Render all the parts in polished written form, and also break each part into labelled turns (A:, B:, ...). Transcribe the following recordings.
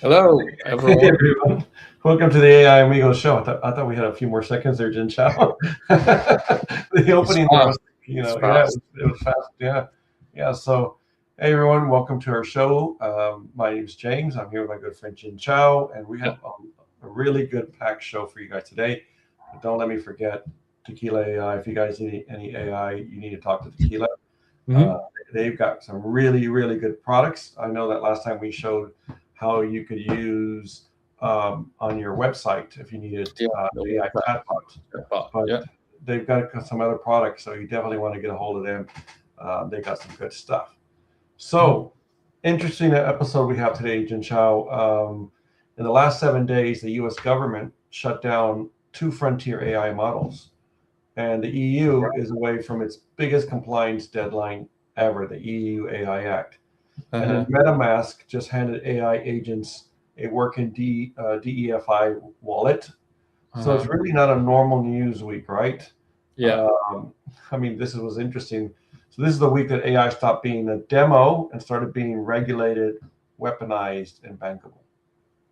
A: Hello,
B: Hey
A: everyone.
B: everyone, welcome to the AI Amigos show. I thought we had a few more seconds there, Jin Chao. The
A: It's
B: opening there was,
A: fast. It's
B: yeah,
A: fast.
B: it was fast, yeah, yeah. So, hey everyone, welcome to our show. My name's James. I'm here with my good friend Jin Chao, and we
A: Yeah.
B: have a really good packed show for you guys today. But don't let me forget Tequila AI. If you guys need any AI, you need to talk to Tequila. Uh,
A: Hmm.
B: they've got some really, really good products. I know that last time we showed how you could use on your website if you needed
A: Yeah. The
B: AI
A: website
B: chatbot,
A: chatbot.
B: but
A: Yeah.
B: they've got some other products, so you definitely want to get a hold of them. They got some good stuff.
A: Hmm.
B: So, interesting episode we have today, Jin Chao. In the last 7 days, the U.S. government shut down two frontier AI models, and the EU is away from its biggest compliance deadline ever, the EU AI Act. And then
A: Uh-huh.
B: MetaMask just handed AI agents a working DEFI wallet. So it's
A: Uh-huh.
B: really not a normal news week, right?
A: Yeah.
B: Um, I mean, this was interesting. So this is the week that AI stopped being a demo and started being regulated, weaponized, and bankable.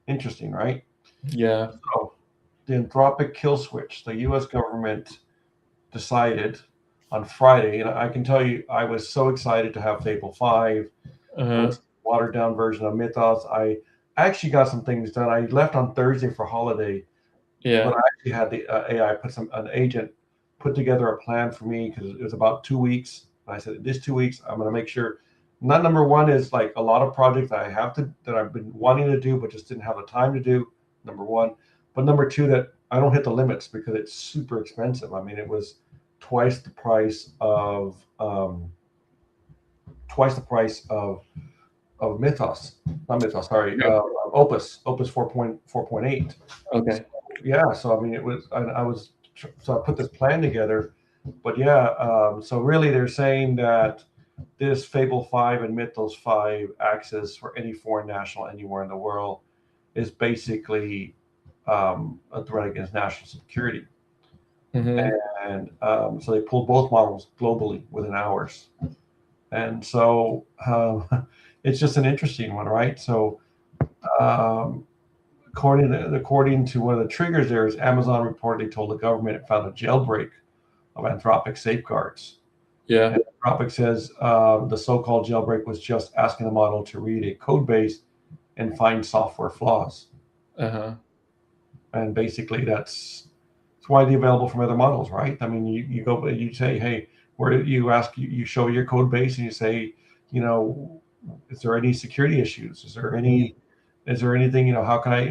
B: Interesting, right?
A: Yeah.
B: So the Anthropic kill switch, the U.S. government decided on Friday, and I can tell you, I was so excited to have Fable 5. It
A: Uh-huh.
B: was a watered down version of Mythos. I actually got some things done. I left on Thursday for holiday, but
A: Yeah.
B: I actually had the AI put an agent put together a plan for me because it was about 2 weeks. And I said, this 2 weeks, I'm going to make sure. Not number one is like a lot of projects that that I've been wanting to do, but just didn't have the time to do. Number one, but number two, that I don't hit the limits because it's super expensive. I mean, it was twice the price of twice the price of Mythos, not Mythos, sorry,
A: Yeah.
B: Opus 4.8. So,
A: Okay.
B: yeah, so I mean, I was, so I put this plan together, but yeah, so really they're saying that this Fable 5 and Mythos 5 access for any foreign national anywhere in the world is basically a threat against national security.
A: Mm-hmm.
B: And so they pulled both models globally within hours. And so it's just an interesting one, right? So um, according to one of the triggers there is Amazon reportedly told the government it found a jailbreak of Anthropic safeguards.
A: Yeah.
B: And Anthropic says the so-called jailbreak was just asking the model to read a code base and find software flaws.
A: Uh-huh.
B: And basically it's widely available from other models, right? I mean, you go, you say, hey, where did you ask, you show your code base and you say, you know, is there any security issues?
A: Mm.
B: Is there anything, how can I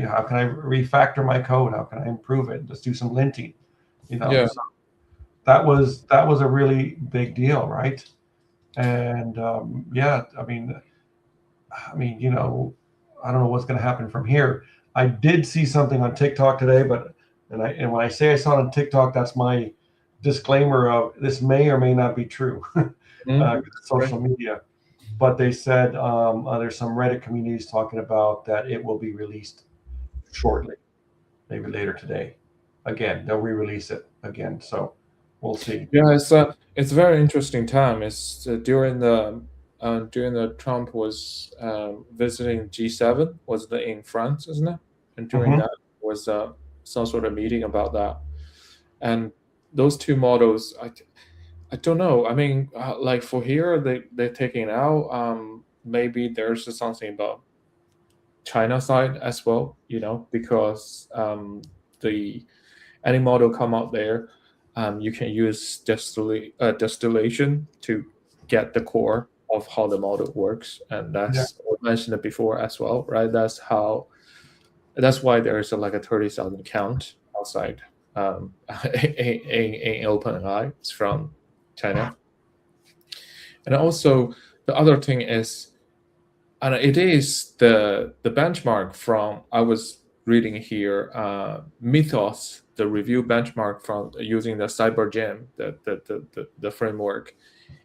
B: refactor my code? How can I improve it? Let's do some linting,
A: Yeah.
B: so that was a really big deal, right? And yeah, I mean, I don't know what's going to happen from here. I did see something on TikTok today, but and when I say I saw it on TikTok, that's my disclaimer of this may or may not be true.
A: Mm.
B: It's
A: Right.
B: social media. But they said there's some Reddit communities talking about that it will be released shortly, maybe later today. Again, they'll re-release it again, so we'll see.
A: Yeah, it's a very interesting time. It's during the Trump was visiting G7 was in France, isn't it? And during
B: Hmm.
A: that was some sort of meeting about that. And those two models, I don't know. I mean, like for here, they're taking it out. Maybe there's something about China side as well, because the any model come out there, you can use distillation to get the core of how the model works, and
B: Yeah.
A: that's we mentioned it before as well, right? That's why there is like a 30,000 count outside in OpenAI. It's from China, and also the other thing is, and it is the benchmark from I was reading here, Mythos, the review benchmark from using the CyberGem, the framework,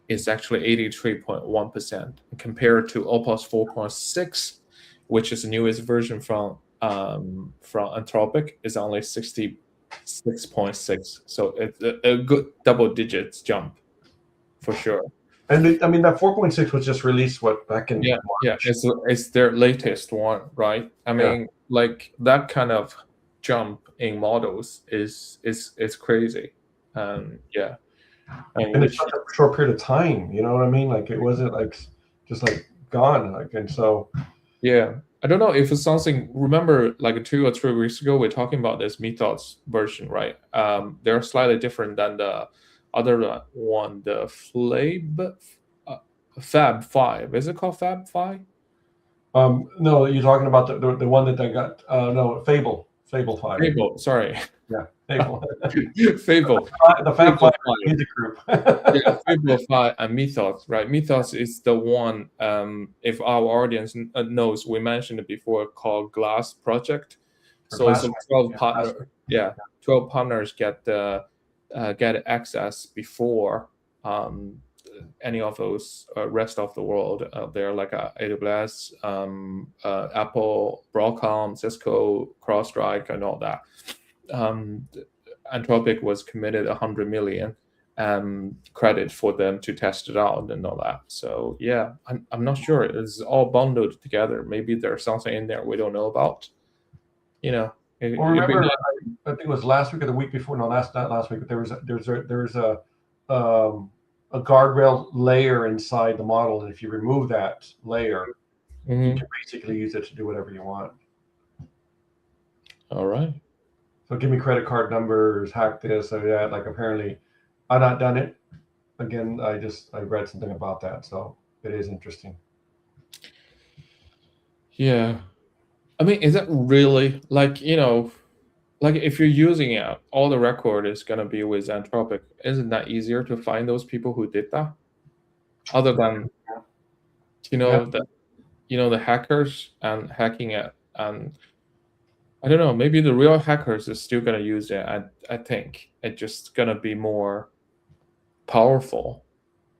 A: is actually 83.1% compared to Opus 4.6, which is the newest version from Anthropic, is only 66.6. So it's a good double digits jump for sure.
B: And I mean, that 4.6 was just released back in
A: Yeah, yeah,
B: March.
A: it's their latest one, right? I
B: Yeah.
A: mean, like that kind of jump in models is crazy. Yeah, and
B: And it's
A: which
B: such a short period of time. You know what I mean? Like it wasn't like just like gone. Like, and so
A: yeah, I don't know if it's something. Remember, like 2 or 3 weeks ago, we're talking about this Mythos version, right? They're slightly different than the other one, the uh, Fab 5. Is it called Fab 5?
B: no, you're talking about the one that I got. No, Fable 5.
A: Fable, sorry.
B: Yeah, Fable.
A: Fable.
B: The Fab
A: Fable
B: Five
A: 5.
B: music group.
A: Yeah, Fable 5 and Mythos, right? Mythos is the one, if our audience knows, we mentioned it before, called Glass Project.
B: Or
A: So it's a
B: Glassman.
A: 12
B: Yeah,
A: partner,
B: Glassman.
A: yeah, 12 partners get access before any of those rest of the world. They're like AWS, Apple, Broadcom, Cisco, CrowdStrike, and all that. Anthropic was committed 100 million credit for them to test it out and all that. So yeah, I'm not sure. It's all bundled together. Maybe there's something in there we don't know about. You know,
B: Well,
A: it'd be
B: remember,
A: nice.
B: I think it was last week or the week before. No, that's not last week. But um, a guardrail layer inside the model, and if you remove that layer, you
A: Mhm.
B: can basically use it to do whatever you want.
A: All right.
B: So give me credit card numbers, hack this or that. Like apparently, I've not done it. Again, I read something about that, so it is interesting.
A: Yeah. I mean, is that really like, like if you're using it, all the record is gonna be with Anthropic. Isn't that easier to find those people who did that? Other than, you
B: Yeah,
A: know, the the hackers and hacking it, and I don't know, maybe the real hackers is still gonna use it. I think it's just gonna be more powerful,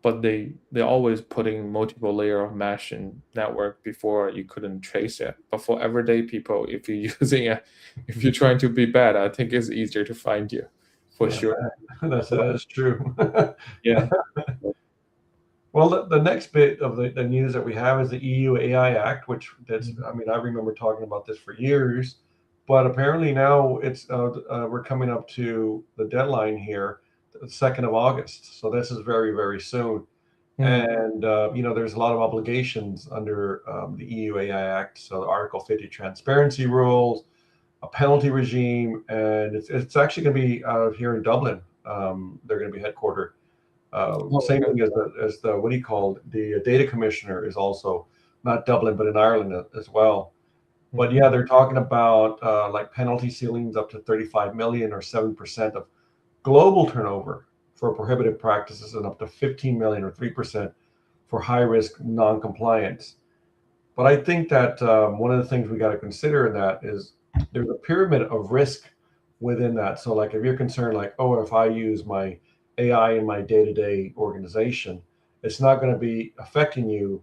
A: but they're always putting multiple layer of mesh and network before you couldn't trace it. But for everyday people, if you're using it, if you're trying to be bad, I think it's easier to find you for
B: yeah,
A: sure.
B: that's true.
A: Yeah.
B: Well, the next bit of the news that we have is the EU AI Act, which
A: Mhm.
B: I mean, I remember talking about this for years, but apparently now we're coming up to the deadline here, the 2nd of August. So this is very, very soon.
A: Mhm.
B: And, there's a lot of obligations under the EU AI Act. So Article 50 transparency rules, a penalty regime, and it's actually going to be here in Dublin. They're going to be headquartered.
A: Oh,
B: Same
A: okay.
B: thing as the what do you call it? The data commissioner is also not Dublin, but in Ireland as well. But
A: Mhm.
B: yeah, they're talking about like penalty ceilings up to 35 million or 7% of global turnover for prohibited practices, and up to 15 million or 3% for high risk non-compliance. But I think that one of the things we got to consider in that is there's a pyramid of risk within that. So, like, if you're concerned, like, oh, if I use my AI in my day-to-day organization, it's not going to be affecting you.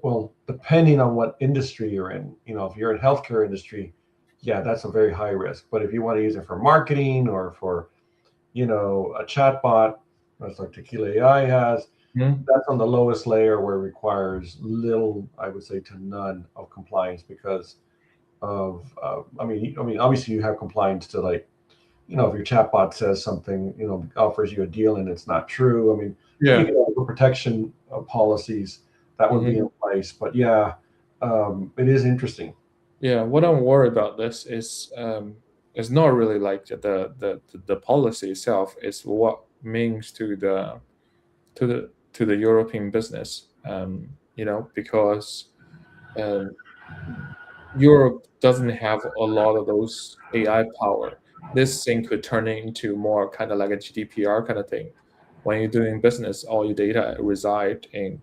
B: Well, depending on what industry you're in, if you're in healthcare industry, yeah, that's a very high risk. But if you want to use it for marketing or for, a chatbot, that's like Tequila AI has,
A: Mhm.
B: that's on the lowest layer where it requires little, I would say, to none of compliance because of, I mean, obviously you have compliance to like, if your chatbot says something, offers you a deal and it's not true. I mean, you
A: Yeah.
B: can have protection policies that would be
A: Mhm.
B: in place. But yeah, it is interesting.
A: Yeah. What I'm worried about this is not really like the policy itself. It's what means to the European business. Because um, Europe doesn't have a lot of those AI power. This thing could turn into more kind of like a GDPR kind of thing. When you're doing business, all your data reside in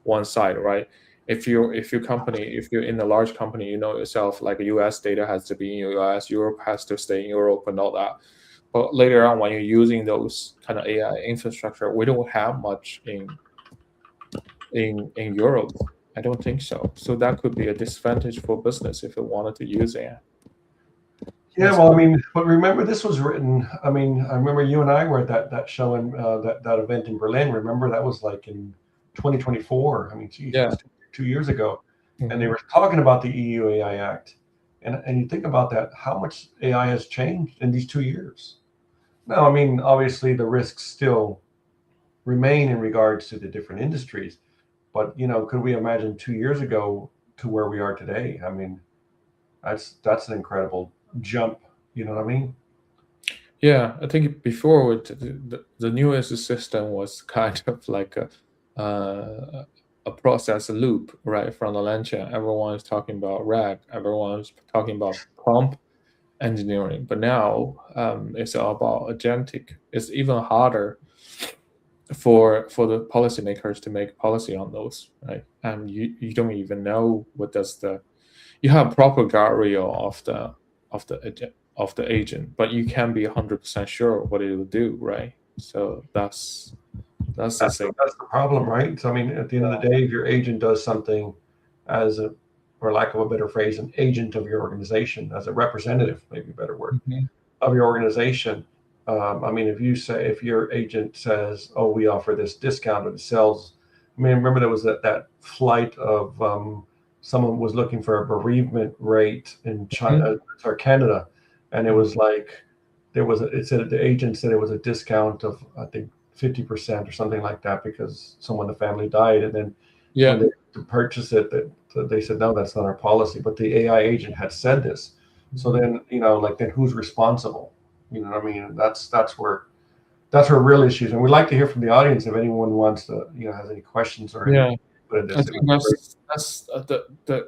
A: one side, right? If you're in a large company, you know yourself, like US data has to be in US, Europe has to stay in Europe and all that. But later on, when you're using those kind of AI infrastructure, we don't have much in Europe. I don't think so. So that could be a disadvantage for business if it wanted to use AI.
B: Yeah,
A: That's
B: well, I mean, but remember, this was written. I mean, I remember you and I were at that show in that event in Berlin. Remember, that was like in 2024. I mean, geez,
A: Yeah.
B: that's 2 years ago, and they
A: Mhm.
B: were talking about the EU AI Act, and you think about that, how much AI has changed in these 2 years. Now, I mean, obviously the risks still remain in regards to the different industries, but could we imagine 2 years ago to where we are today? I mean, that's an incredible jump. You know what I mean?
A: Yeah, I think before the newest system was kind of like a process loop, right? From the LangChain, everyone is talking about RAG, everyone's talking about prompt engineering, but now it's all about agentic. It's even harder for the policymakers to make policy on those, right? And you don't even know what does the you have proper guardrail of the of the agent, but you can't be 100% sure what it will do, right? So that's the
B: That's
A: thing.
B: that's the problem, right? So I mean, at the end of the day, if your agent does something as a, for lack of a better phrase, an agent of your organization, as a representative, maybe a better word,
A: Mhm.
B: of your organization. I mean, if your agent says, "Oh, we offer this discount," or sells, I mean, remember there was that flight of someone was looking for a bereavement rate in
A: Mhm.
B: China or Canada, and it was like it said the agent said it was a discount of, I think, 50% or something like that, because someone in the family died, and then when
A: Yeah.
B: they to purchase it, that they said, no, that's not our policy, but the AI agent had said this. So
A: Mhm.
B: then, like, then who's responsible? You know what I mean? That's where real issues. And we'd like to hear from the audience if anyone wants to, has any questions or any
A: Yeah.
B: put in
A: I
B: this. It
A: think
B: would be great.
A: that's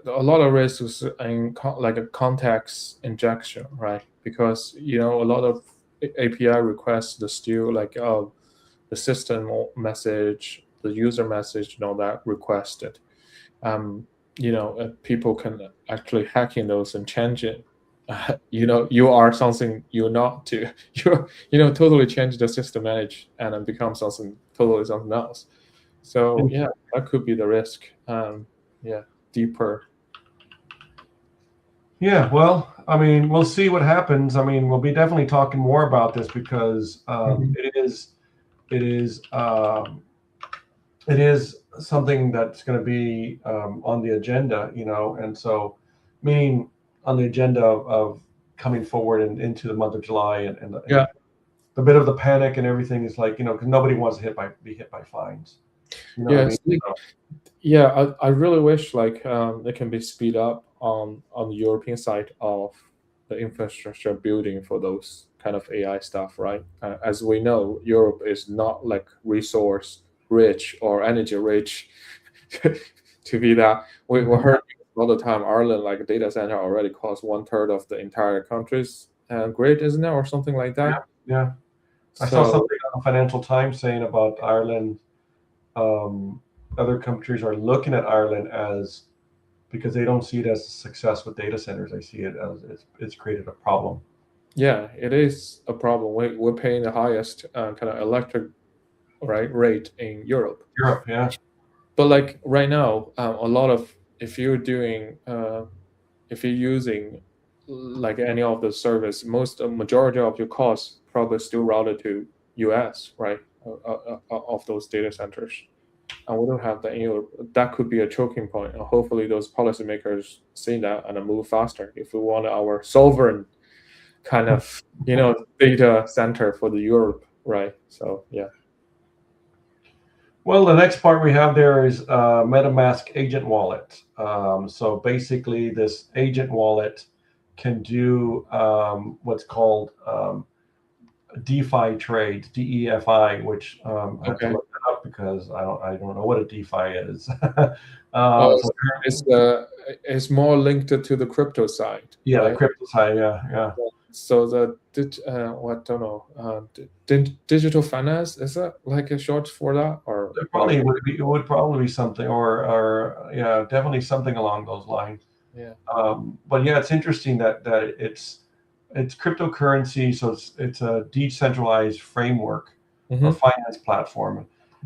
A: a lot of risks is in like a context injection, right? Because a lot of API requests are still like, oh, the system message, the user message, that requested. Um, people can actually hack in those and change it. You are something you're not to totally change the system manage and then become something else. So yeah, that could be the risk. Yeah, deeper.
B: Yeah, well, I mean, we'll see what happens. I mean, we'll be definitely talking more about this, because
A: Mhm.
B: it is it is something that's going to be on the agenda, and so, meaning on the agenda of coming forward and into the month of July, and
A: Yeah.
B: the bit of the panic and everything is like, because nobody wants to be hit by fines. You know what I mean?
A: Yes. Yeah, I really wish like it can be speed up on the European side of the infrastructure building for those kind of AI stuff, right? As we know, Europe is not like resource rich or energy rich to be that. We heard all the time Ireland like a data center already costs one-third of the entire country's grid, isn't it, or something like
B: Yeah,
A: that?
B: yeah. I saw
A: So
B: something on the Financial Times saying about Ireland. Um, Other countries are looking at Ireland as, because they don't see it as a success with data centers. They see it as it's created a problem.
A: yeah, it is a problem. We're paying the highest kind of electric rate in Europe.
B: Europe, yeah.
A: But like right now, a lot of if you're using like any of the service, majority of your costs probably still routed to US, right? Of those data centers, and we don't have that in Europe. That could be a choking point. And hopefully, those policymakers see that and move faster if we want our sovereign kind of data center for the Europe, right? So yeah.
B: Well, the next part we have there is MetaMask agent wallet. So basically, this agent wallet can do what's called DeFi trades, DEFI, which I had to
A: Okay.
B: look that up because I don't know what a DeFi is.
A: Oh,
B: So
A: it's more linked to the crypto side,
B: yeah, the
A: right?
B: crypto side, yeah, yeah.
A: So what don't know, digital finance, is that like a short for that or whatever?
B: It would probably be something, or yeah, definitely something along those lines.
A: Yeah.
B: But yeah, it's interesting that it's cryptocurrency, so it's a decentralized framework or
A: Hmm.
B: finance platform.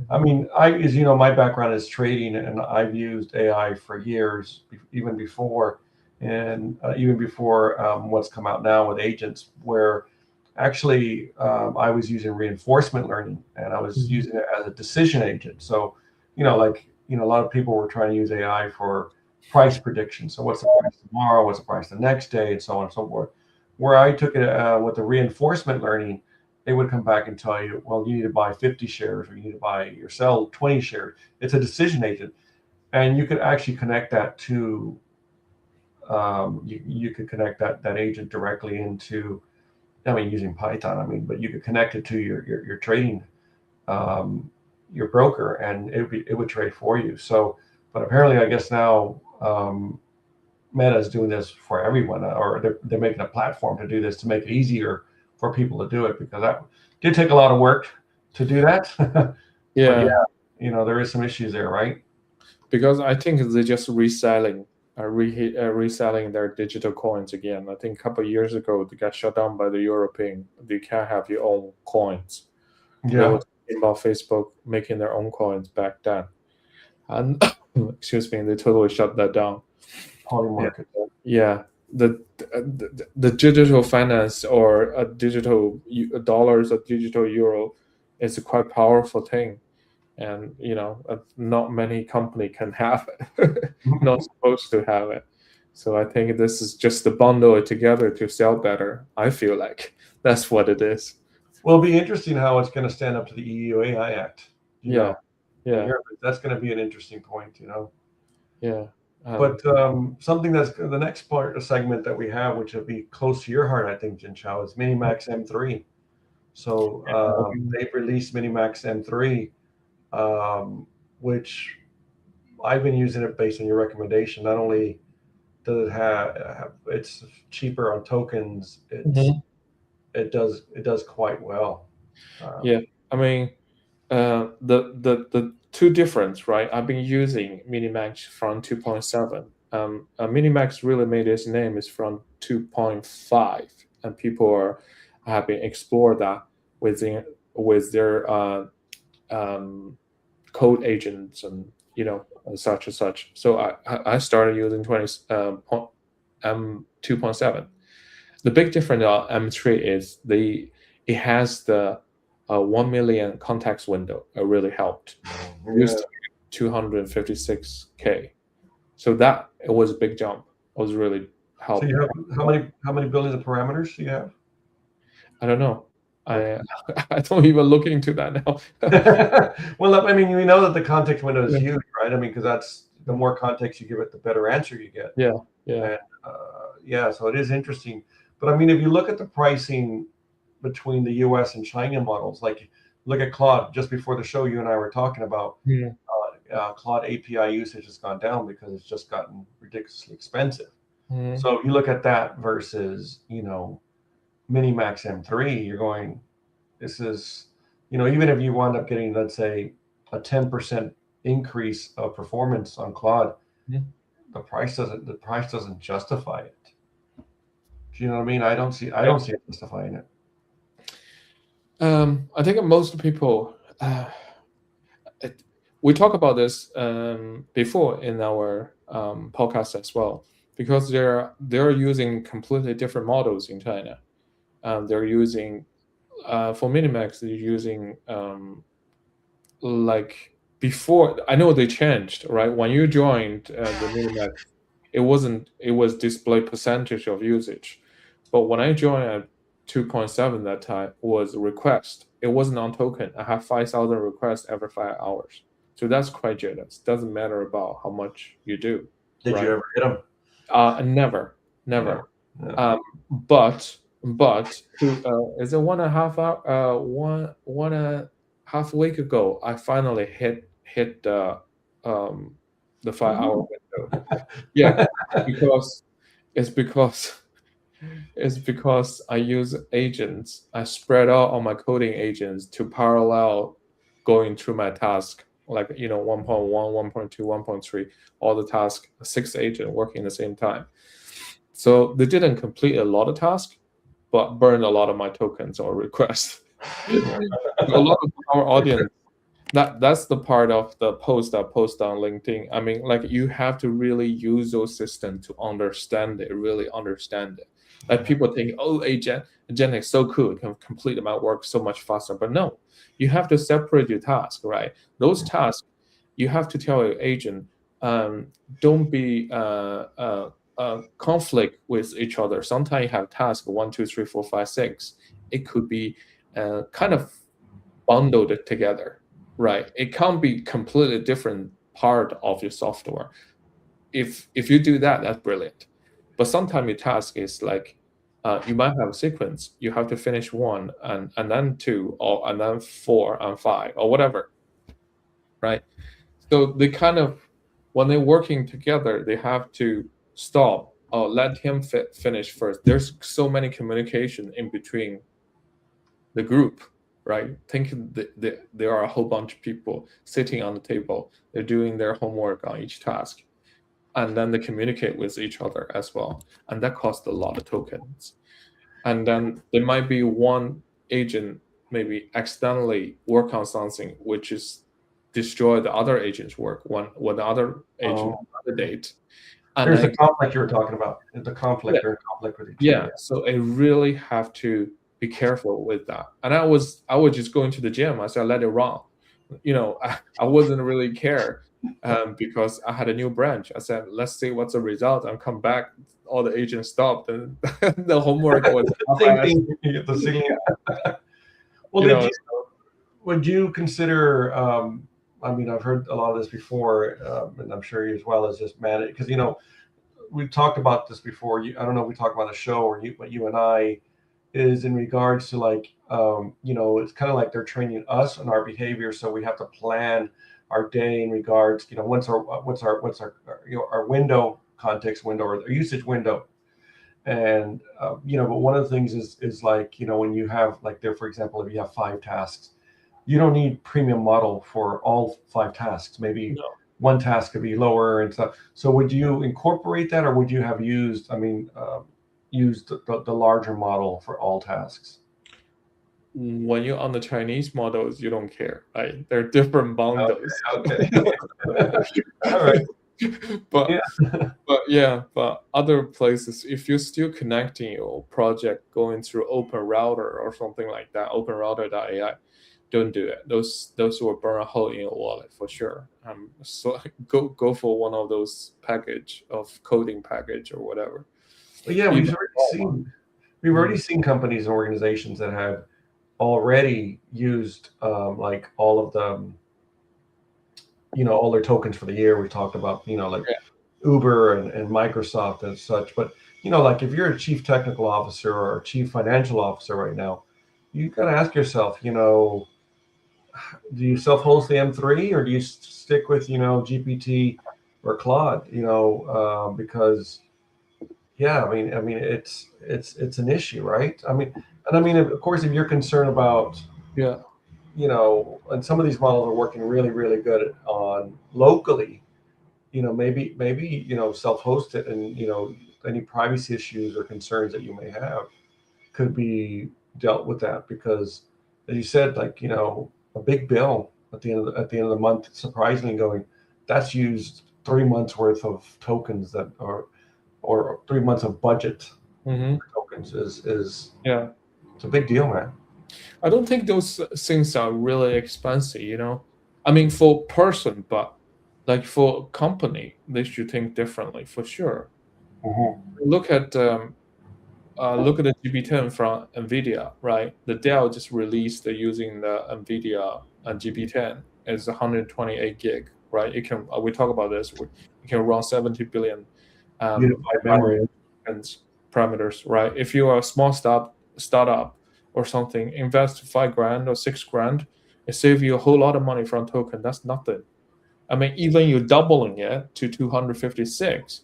B: I
A: Hmm.
B: mean, as you know, my background is trading, and I've used AI for years, even before, and even before what's come out now with agents, where actually I was using reinforcement learning, and I was
A: Hmm.
B: using it as a decision agent. So a lot of people were trying to use AI for price prediction. So what's the price tomorrow? What's the price the next day? And so on and so forth. Where I took it with the reinforcement learning, they would come back and tell you, well, you need to buy 50 shares or you need to buy or sell 20 shares. It's a decision agent. And you could actually connect that to, you could connect that agent directly into, using Python, but you could connect it to your trading, your broker, and it would trade for you. So, but apparently, I guess now Meta is doing this for everyone, or they're making a platform to do this to make it easier for people to do it, because that did take a lot of work to do that.
A: Yeah.
B: But yeah, there is some issues there, right?
A: Because I think they're just reselling their digital coins again. I think a couple of years ago they got shut down by the European. You can't have your own coins. They were talking about Facebook making their own coins back then, and excuse me, they totally shut that down.
B: Polymarket.
A: Yeah, the digital finance or a digital dollars or digital euro is a quite powerful thing. And not many company can have it. Not supposed to have it. So I think this is just to bundle it together to sell better. I feel like that's what it is.
B: Well, it'll be interesting how it's going to stand up to the EU AI Act.
A: Yeah.
B: That's going to be an interesting point.
A: Yeah.
B: But something that's the next segment that we have, which will be close to your heart, I think, Jinchao, is MiniMax M3. So they've released MiniMax M3. Which I've been using it based on your recommendation. Not only does it have it's cheaper on tokens, it does quite well.
A: Yeah, the two difference, right? I've been using MiniMax from 2.7. MiniMax really made its name is from 2.5, and people have been explored that with their code agents and such and such. So I started using 2.7. The big difference on M3 is it has the 1 million context window. It really helped. Used 256K. So that it was a big jump. It was really helpful.
B: So you have how many billions of parameters do you have?
A: I don't know. I don't even look into that now.
B: Well, we know that the context window is huge, right? Because that's the more context you give it, the better answer you get.
A: Yeah.
B: And, so it is interesting. But if you look at the pricing between the US and China models, like look at Claude. Just before the show, you and I were talking about Claude API usage has gone down because it's just gotten ridiculously expensive. So if you look at that versus, MiniMax M3, you're going, this is, even if you wind up getting, let's say, a 10% increase of performance on Claude, the price doesn't justify it. Do you know what I mean? I don't see it justifying it.
A: I think most people, we talk about this before in our podcast as well, because they're using completely different models in China. They're using for MiniMax, they're using like before. I know they changed, right? When you joined the MiniMax, it was display percentage of usage, but when I joined at 2.7 that time was request. It wasn't on token. I have 5,000 requests every 5 hours. So that's quite generous. Doesn't matter about how much you do.
B: Did you ever hit them?
A: Never.
B: Yeah.
A: But is it 1.5 week ago, I finally hit the 5-hour window. Yeah, it's because I use agents. I spread out all my coding agents to parallel going through my task, like 1.1, 1.2, 1.3, all the tasks, 6 agents working at the same time. So they didn't complete a lot of tasks, but burned a lot of my tokens or requests. A lot of our audience, that's the part of the post I post on LinkedIn. You have to really use those systems to understand it, really understand it. Like people think, oh, agentic is so cool, it can complete my work so much faster. But no, you have to separate your task, right? Those tasks you have to tell your agent, don't be conflict with each other. Sometimes you have task 1, 2, 3, 4, 5, 6. It could be kind of bundled together, right? It can't be completely different part of your software. If you do that, that's brilliant. But sometimes your task is like you might have a sequence. You have to finish 1 and then 2 or and then 4 and 5 or whatever, right? So they kind of, when they're working together, they have to stop or let him finish first. There's so many communication in between the group, right? Think there are a whole bunch of people sitting on the table. They're doing their homework on each task, and then they communicate with each other as well, and that costs a lot of tokens. And then there might be one agent maybe accidentally work on something which is destroy the other agent's work when the other agent validate. And
B: There's
A: then,
B: the conflict you were talking about. The conflict, they're in conflict with each other.
A: so I really have to be careful with that. And I was just going to the gym. I said, let it run. I wasn't really care because I had a new branch. I said, let's see what's the result and come back. All the agents stopped and the homework was
B: Same thing. You get the same. Well, would you consider? I mean, I've heard a lot of this before, and I'm sure you as well, as just manage, because we've talked about this before. I don't know if we talked about the show or what you and I is in regards to like it's kind of like they're training us on our behavior, so we have to plan our day in regards, what's our our window, context window, or the usage window. And but one of the things is like, when you have, like, there, for example, if you have 5 tasks, you don't need premium model for all 5 tasks. Maybe one task could be lower and stuff. So would you incorporate that, or would you have used, used the larger model for all tasks?
A: When you're on the Chinese models, you don't care, right? They're different bundles.
B: Okay. All right.
A: But other places, if you're still connecting your project going through Open Router or something like that, openrouter.ai, don't do it. Those will burn a hole in your wallet for sure. So go for one of those package of coding package or whatever.
B: Well, yeah, we've already seen companies and organizations that have already used like all of the all their tokens for the year. We talked about Uber and Microsoft and such. But like, if you're a chief technical officer or a chief financial officer right now, you got to ask yourself, do you self-host the M3 or do you stick with GPT or Claude? Because it's an issue, right? Of course, if you're concerned about and some of these models are working really, really good on locally, maybe self-host it, and any privacy issues or concerns that you may have could be dealt with that, because as you said, like, a big bill at the end of the month, surprisingly going, that's used 3 months worth of tokens that are, or 3 months of budget tokens is it's a big deal, man.
A: I don't think those things are really expensive, I mean, for person, but like for company, they should think differently for sure. Look at the GB10 from NVIDIA, right? The Dell just released using the NVIDIA GB10 as 128 gig, right? It can, we talk about this, it can run 70 billion
B: unified memory
A: and parameters, right? If you are a small startup or something, invest $5,000 or $6,000, it saves you a whole lot of money from token. That's nothing. I mean, even you're doubling it to 256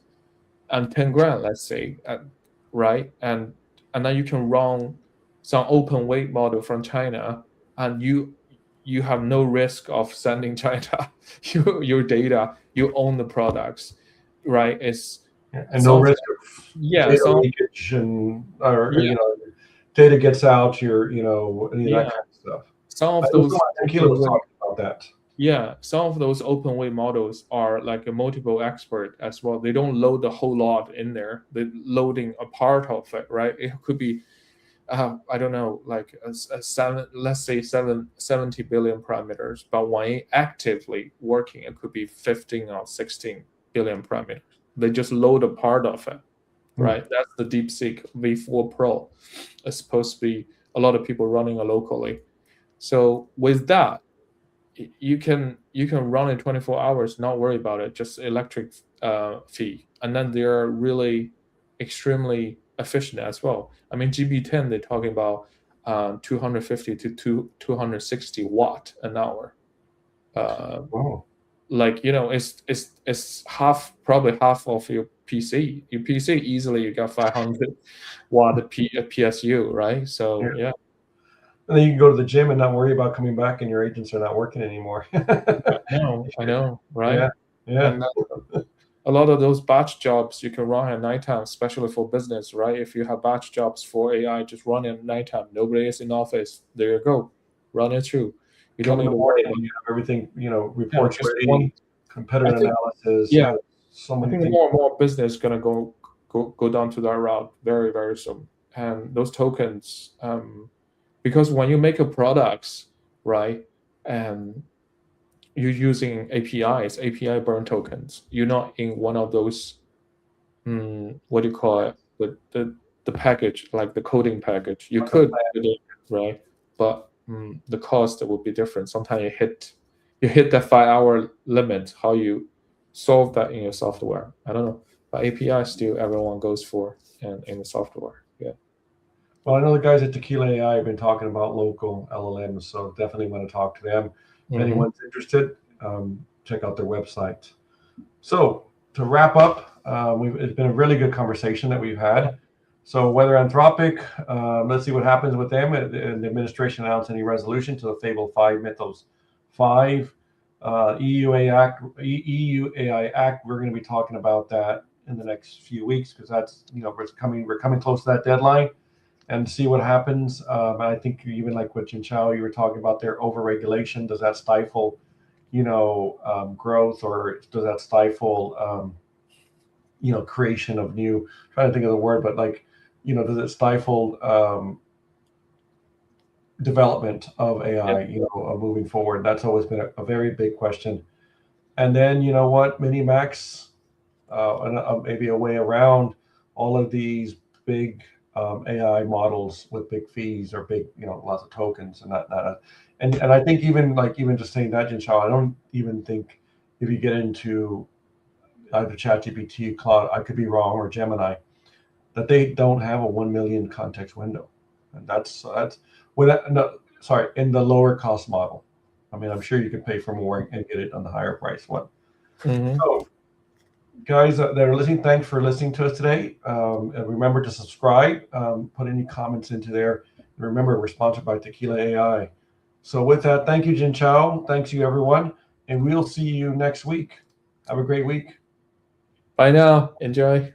A: and 10 grand, let's say, right? And then you can run some open weight model from China, and you have no risk of sending China your data. You own the products, right?
B: And no risk of data leakage data gets out, any of that kind of stuff.
A: Some of those
B: was talking about that.
A: Yeah, some of those open weight models are like a multiple expert as well. They don't load the whole lot in there. They're loading a part of it, right? It could be I don't know, like let's say 70 billion parameters, but when it actively working, it could be 15 or 16 billion parameters. They just load a part of it, right? That's the DeepSeek V4 Pro. It's supposed to be a lot of people running it locally. So with that, you can run in 24 hours, not worry about it, just electric fee, and then they're really extremely efficient as well. I mean, GB10 they're talking about 250 to 260 watt an hour.
B: Wow.
A: Like it's probably half of your PC. Your PC easily you got 500 watt PSU, right? So yeah.
B: And then you can go to the gym and not worry about coming back, and your agents are not working anymore.
A: I know, right?
B: Yeah, yeah.
A: And a lot of those batch jobs you can run at nighttime, especially for business, right? If you have batch jobs for AI, just run at nighttime. Nobody is in office. There you go, run it through. You don't
B: Come in
A: need
B: the
A: to worry
B: morning,
A: about
B: you have everything, reports
A: just
B: ready,
A: one.
B: competitor
A: I think,
B: analysis.
A: yeah,
B: So
A: I
B: many
A: think
B: things.
A: more and more business gonna go down to that route very, very soon. And those tokens, because when you make a products, right, and you're using APIs, API burn tokens, you're not in one of those, what do you call it, the package, like the coding package. You could do it, right, but the cost would be different. Sometimes you hit that 5-hour limit. How you solve that in your software, I don't know. But API still everyone goes for in the software. Yeah.
B: Well, I know the guys at Tequila AI have been talking about local LLMs, so definitely want to talk to them. If anyone's interested, check out their website. So to wrap up, it's been a really good conversation that we've had. So whether Anthropic, let's see what happens with them. And the administration announced any resolution to the Fable 5, Mythos 5, EU AI Act. We're going to be talking about that in the next few weeks because that's we're coming close to that deadline, and see what happens. I think even like what Jin Chao, you were talking about their overregulation. Does that stifle growth, or does that stifle creation of new, trying to think of the word, but does it stifle development of AI, moving forward? That's always been a very big question. And then, MiniMax, and maybe a way around all of these big AI models with big fees or big, lots of tokens and that. And I think even just saying that, Jin Chao, I don't even think if you get into either ChatGPT, Claude, I could be wrong, or Gemini, that they don't have a 1 million context window, and that's in the lower cost model. I mean, I'm sure you could pay for more and get it on the higher price one. So, guys that are listening, thanks for listening to us today. And remember to subscribe, put any comments into there. And remember, we're sponsored by Tequila AI. So with that, thank you, Jin Chao. Thanks you, everyone. And we'll see you next week. Have a great week.
A: Bye now. Enjoy.